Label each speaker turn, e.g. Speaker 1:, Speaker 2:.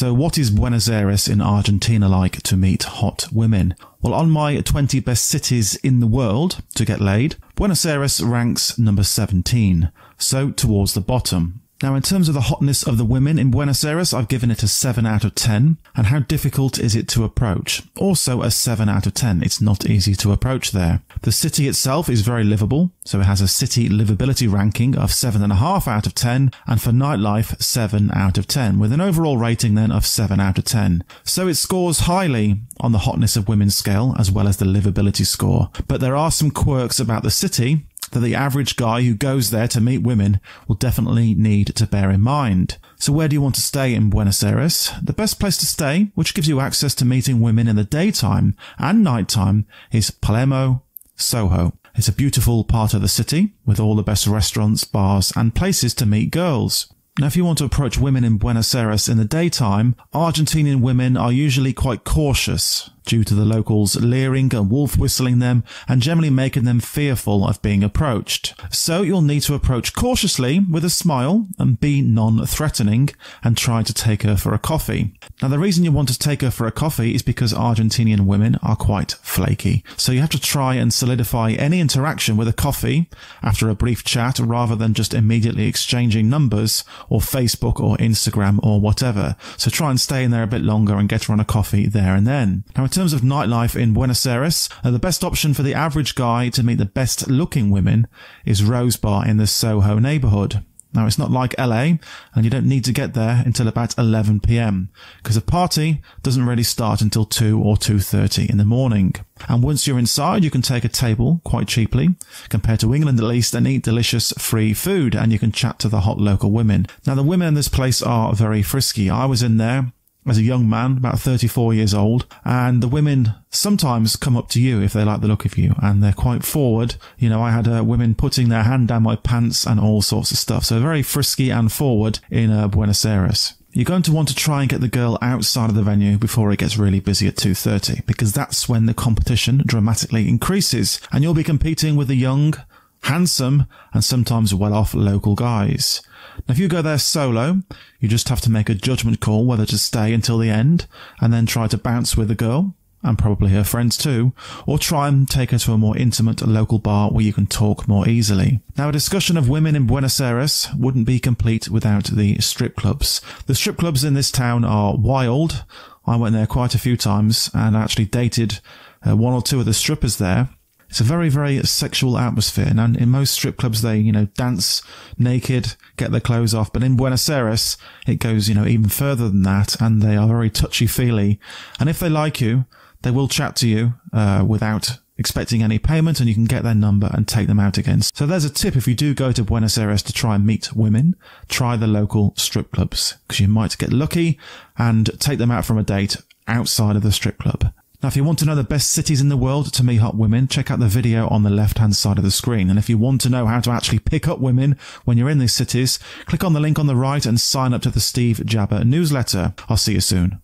Speaker 1: So what is Buenos Aires in Argentina like to meet hot women? Well, on my 20 best cities in the world to get laid, Buenos Aires ranks number 17, so towards the bottom. Now, in terms of the hotness of the women in Buenos Aires, I've given it a 7 out of 10. And how difficult is it to approach? Also a 7 out of 10. It's not easy to approach there. The city itself is very livable, so it has a city livability ranking of 7.5 out of 10, and for nightlife, 7 out of 10, with an overall rating then of 7 out of 10. So it scores highly on the hotness of women scale, as well as the livability score. But there are some quirks about the city that the average guy who goes there to meet women will definitely need to bear in mind. So where do you want to stay in Buenos Aires? The best place to stay, which gives you access to meeting women in the daytime and nighttime, is Palermo, Soho. It's a beautiful part of the city with all the best restaurants, bars and places to meet girls. Now, if you want to approach women in Buenos Aires in the daytime, Argentinian women are usually quite cautious due to the locals leering and wolf whistling them and generally making them fearful of being approached. So you'll need to approach cautiously with a smile and be non-threatening and try to take her for a coffee. Now, the reason you want to take her for a coffee is because Argentinian women are quite flaky. So you have to try and solidify any interaction with a coffee after a brief chat rather than just immediately exchanging numbers or Facebook or Instagram or whatever. So try and stay in there a bit longer and get her on a coffee there and then. Now, in terms of nightlife in Buenos Aires, the best option for the average guy to meet the best looking women is Rose Bar in the Soho neighborhood. Now, it's not like LA, and you don't need to get there until about 11 p.m. because a party doesn't really start until 2 or 2:30 in the morning. And once you're inside, you can take a table quite cheaply, compared to England at least, and eat delicious free food, and you can chat to the hot local women. Now, the women in this place are very frisky. I was in there as a young man, about 34 years old, and the women sometimes come up to you if they like the look of you, and they're quite forward. You know, I had women putting their hand down my pants and all sorts of stuff, so very frisky and forward in Buenos Aires. You're going to want to try and get the girl outside of the venue before it gets really busy at 2:30, because that's when the competition dramatically increases, and you'll be competing with the young, handsome, and sometimes well-off local guys. Now, if you go there solo, you just have to make a judgment call whether to stay until the end and then try to bounce with the girl, and probably her friends too, or try and take her to a more intimate local bar where you can talk more easily. Now, a discussion of women in Buenos Aires wouldn't be complete without the strip clubs. The strip clubs in this town are wild. I went there quite a few times and actually dated one or two of the strippers there. It's a very, very sexual atmosphere, and in most strip clubs they, dance naked, get their clothes off, but in Buenos Aires it goes, even further than that, and they are very touchy-feely, and if they like you, they will chat to you without expecting any payment, and you can get their number and take them out again. So there's a tip: if you do go to Buenos Aires to try and meet women, try the local strip clubs, because you might get lucky and take them out from a date outside of the strip club. Now, if you want to know the best cities in the world to meet hot women, check out the video on the left-hand side of the screen. And if you want to know how to actually pick up women when you're in these cities, click on the link on the right and sign up to the Steve Jabber newsletter. I'll see you soon.